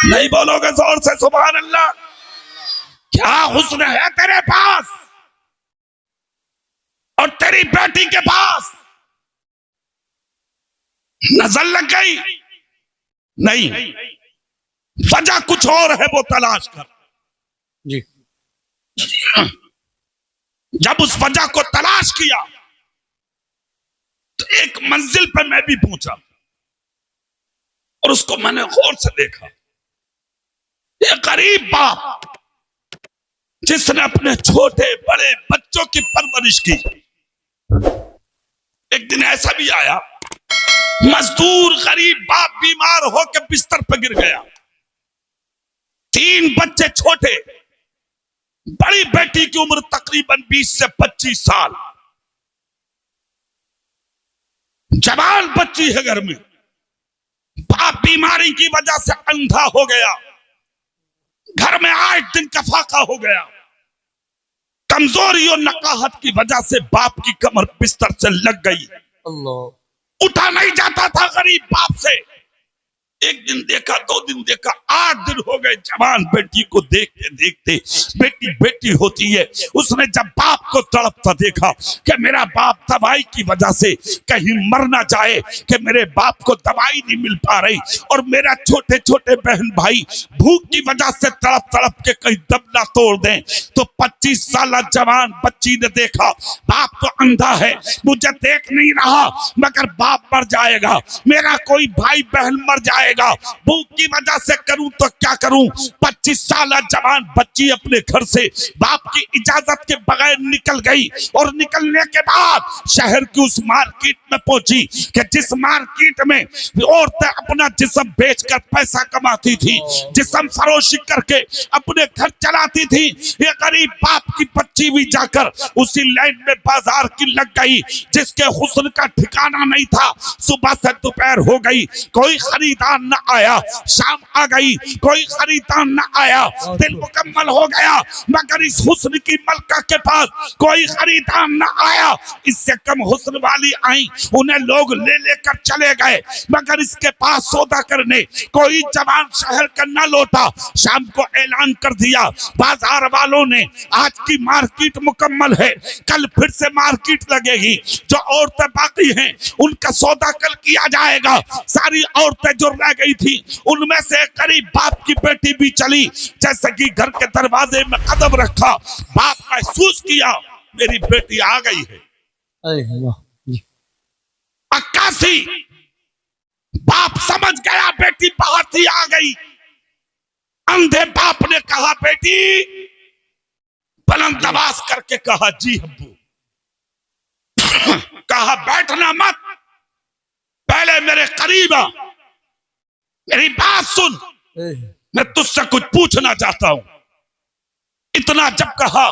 नहीं बोलोगे जोर से सुभान अल्लाह? क्या हुस्न है तेरे पास और तेरी बेटी के पास? नजर लग गई? नहीं, वजह कुछ और है, वो तलाश कर जी। जब उस वजह को तलाश किया तो एक मंजिल पे मैं भी पहुंचा और उसको मैंने गौर से देखा। एक गरीब बाप जिसने अपने छोटे बड़े बच्चों की परवरिश की। एक दिन ऐसा भी आया, मजदूर गरीब बाप बीमार होकर बिस्तर पर गिर गया। 3 बच्चे छोटे, बड़ी बेटी की उम्र तकरीबन 20 से 25 साल, जवान बच्ची है घर में। बाप बीमारी की वजह से अंधा हो गया, घर में 8 दिन का फाका हो गया। कमजोरी और नकाहत की वजह से बाप की कमर बिस्तर से लग गई। अल्लाह। उठा नहीं जाता था गरीब बाप से। एक दिन देखा, 2 दिन देखा, 8 दिन हो गए। जवान बेटी को देखते देखते बेटी बेटी होती है। उसने जब बाप को तड़पता देखा कि मेरा बाप दवाई की वजह से कहीं मर ना जाए, कि मेरे बाप को दवाई नहीं मिल पा रही और मेरा छोटे छोटे बहन भाई भूख की वजह से तड़प तड़प के कहीं दम ना तोड़ दें, तो 25 साल जवान बच्ची ने देखा बाप तो अंधा है, मुझे देख नहीं रहा, मगर बाप मर जाएगा, मेरा कोई भाई बहन मर जाएगा, भूख की वजह से करूं तो क्या करूं। 25 साल जवान बच्ची अपने घर से बाप की इजाजत के बगैर निकल गई और निकलने के बाद शहर की उस मार्केट में पहुंची कि जिस मार्केट में औरतें अपना जिस्म बेचकर पैसा कमाती थी, जिस्म फरोशी करके अपने घर चलाती थी। ये गरीब बाप की बच्ची भी जाकर उसी लाइन में बाजार की लग गई, जिसके हुस्न का ठिकाना नहीं था। सुबह से दोपहर हो गई, कोई खरीदार न आया, शाम आ गई, कोई खरीदार न आया, दिन मुकम्मल हो गया, मगर इस हुस्न की मलका के पास कोई खरीदार न आया। इससे कम हुस्न वाली आई, उन्हें लोग ले लेकर चले गए, मगर इसके पास सौदा करने कोई जवान शहर का न लौटा। शाम को ऐलान कर दिया बाजार वालों ने, आज की मार्केट मुकम्मल है, कल फिर से मार्केट लगेगी, जो औरतें बाकी हैं उनका सौदा कल किया जाएगा। सारी औरतें जो रह गई थी उनमें से गरीब बाप की बेटी भी चली। जैसे कि घर के दरवाजे में कदम रखा, बाप महसूस किया मेरी बेटी आ गई है। अक्कासी बाप समझ गया बेटी बाहर से आ गई। अंधे बाप ने कहा बेटी, बुलंद आवाज करके कहा जी अब्बू। कहा बैठना मत, पहले मेरे करीब आ, मेरी बात सुन, मैं तुझसे कुछ पूछना चाहता हूं। इतना जब कहा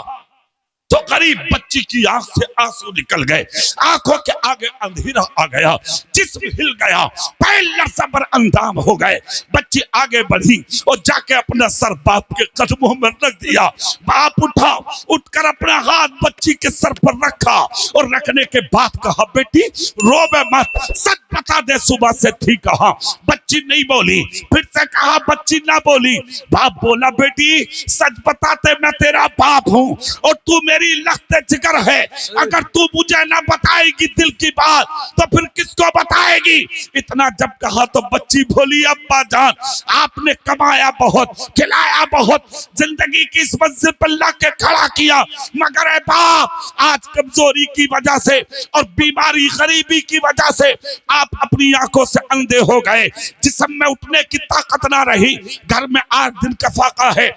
तो गरीब बच्ची की आंख से आंसू निकल गए, आंखों के आगे अंधेरा आ गया, जिस्म हिल गया, पैर लरसा अंदाम हो गए। बच्ची आगे बढ़ी और जाके अपना सर बाप के कदमों में रख दिया। बाप उठा, उठकर अपना हाथ बच्ची के सर पर रखा और रखने के बाद कहा बेटी रोवे मत, सच बता दे सुबह से ठीक कहा। बच्ची नहीं बोली, फिर से कहा, बच्ची ना बोली। बाप बोला बेटी सच बताते मैं तेरा बाप हूं और तू मेरी लखते जिगर है, अगर तू मुझे ना बताएगी दिल की बात तो फिर किसको बताएगी। इतना जब कहा तो बच्ची बोली अब्बा जान आपने कमाया बहुत, खिलाया बहुत, जिंदगी की इस मंजिल पर ला के खड़ा किया, मगर ए बाप आज कमजोरी की वजह से और बीमारी गरीबी की वजह से आप अपनी आंखों से अंधे हो गए, जिस्म में उठने की ताकत ना रही, घर में 8 दिन का फाका है,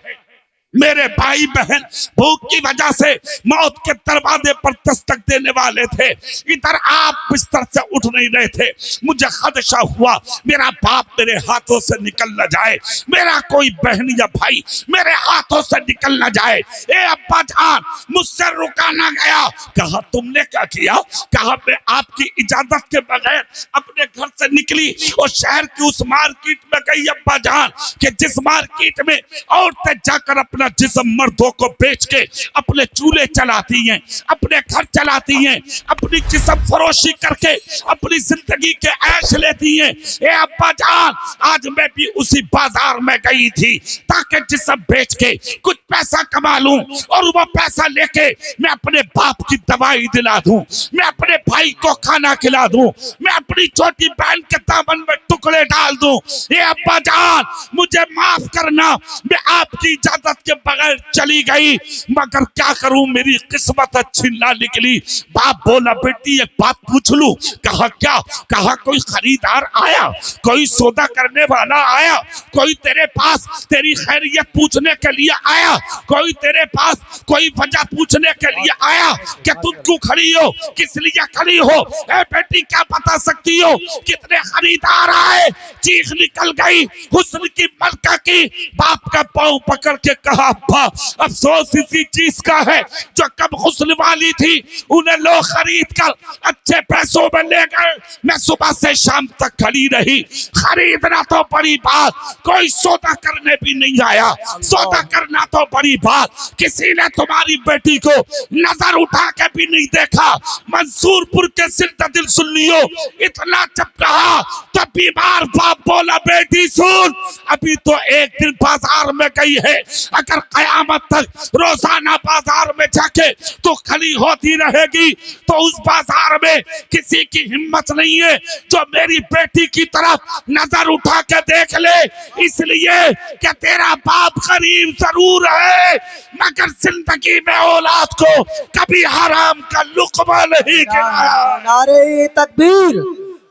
मेरे भाई बहन भूख की वजह से मौत के दरवाजे पर दस्तक देने वाले थे, इधर आप बिस्तर से उठ नहीं रहे थे। मुझे खदशा हुआ मेरा बाप मेरे हाथों से निकल न जाए, मेरा कोई बहन या भाई मेरे हाथों से निकल न जाए। ए अब्बा जान मुझसे रुका ना गया। कहा तुमने क्या किया? कहा मैं आपकी इजाजत के बगैर अपने घर से निकली और शहर की उस मार्केट में गई अब्बा जान कि जिस मार्केट में औरतें जाकर अपना अपना जिस्म मर्दों को बेच के अपने चूल्हे चलाती हैं, अपने घर चलाती हैं, अपनी जिस्म फरोशी करके अपनी जिंदगी के ऐश लेती हैं। ए अब्बा जान, आज मैं भी उसी बाजार में गई थी ताकि जिस्म बेच के कुछ पैसा कमा लूं और वो पैसा लेके मैं अपने बाप की दवाई दिला दूं, मैं अपने भाई को खाना खिला दूं, मैं अपनी छोटी बहन के दामन में टुकड़े डाल दूं। ये अब्बा जान मुझे माफ करना, मैं आपकी इजाजत के बगैर चली गई, मगर क्या करूं मेरी किस्मत अच्छी ना निकली। बाप बोला बेटी एक बात पूछ लूं? कहा क्या? कहा कोई खरीदार आया, कोई सौदा करने वाला आया, कोई तेरे पास तेरी खैरियत पूछने के लिए आया, कोई तेरे पास कोई वजह पूछने के लिए आया कि तुम क्यों खड़ी हो, किस लिए खड़ी हो? ए बेटी क्या बता सकती हो कितने खरीदार आए? चीख निकल गई हुस्न की मलका की। बाप का पांव पकड़ के कहा अब्बा अफसोस इसी चीज का है जो कब हुस्न वाली थी उन्हें लोग खरीद कर अच्छे पैसों में ले गए, मैं सुबह से शाम तक खड़ी रही। खरीदना तो बड़ी बात, कोई सौदा करने भी नहीं आया। सौदा करना तो बड़ी बात, किसी ने तुम्हारी बेटी को नजर उठा के भी नहीं देखा। मंसूरपुर के सिद्ध दिल सुन लियो, इतना जब कहा तो बीमार बाप बोला बेटी सुन, अभी तो एक दिन बाजार में गई है, अगर कयामत तक रोजाना बाजार में जाके तो खड़ी होती रहेगी तो उस बाजार में किसी की हिम्मत नहीं है जो मेरी बेटी की तरफ नजर उठा के देख ले। इसलिए कि तेरा बाप गरीब जरूर है मगर जिंदगी में औलाद को कभी हराम का लुक़मा नहीं खिलाया। नारे तकबीर,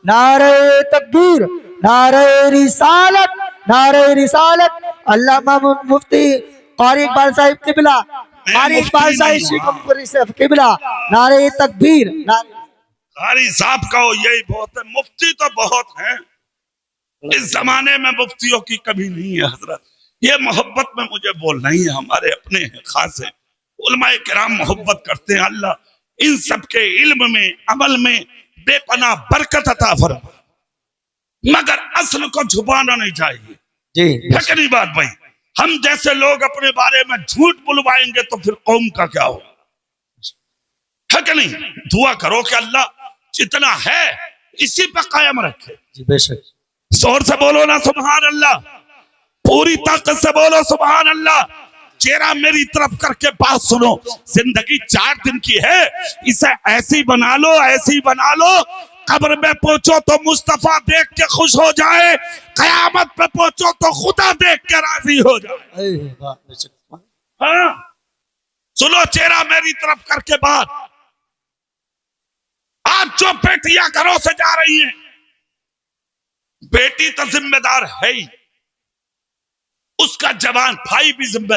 नारे तकबीर, नारे रिसालत, नारे रिसालत। अल्लामा मुफ्ती क़ारी इकबाल साहिब किबला, क़ारी इकबाल साहिब किबला, नारे तकबीर। क़ारी साहब का यही बहुत है, मुफ्ती तो बहुत है इस जमाने में, मुफ्तियों की कभी नहीं है हजरत। ये मोहब्बत में मुझे बोलना ही है, हमारे अपने हैं खास है, उलमाए किराम मोहब्बत करते हैं। अल्लाह इन सब के इल्म में अमल में बेपनाह बरकत अता फरमा, मगर असल को छुपाना नहीं चाहिए जी है कि नहीं बात भाई? हम जैसे लोग अपने बारे में झूठ बुलवाएंगे तो फिर कौम का क्या होगा, है कि नहीं? दुआ करो कि अल्लाह जितना है इसी पे कायम रखे। जी बेशक। जोर से बोलो ना सुभान अल्लाह, पूरी ताकत से बोलो सुभान अल्लाह। चेहरा मेरी तरफ करके बात सुनो, जिंदगी 4 दिन की है, इसे ऐसी बना लो, ऐसी बना लो, कब्र में पहुंचो तो मुस्तफा देख के खुश हो जाए, कयामत पे पहुंचो तो खुदा देख के राजी हो जाए। हाँ सुनो, चेहरा मेरी तरफ करके बात। आज जो बेटियां घरों से जा रही हैं, बेटी तो जिम्मेदार है ही, उसका जवान भाई भी जिम्मेदार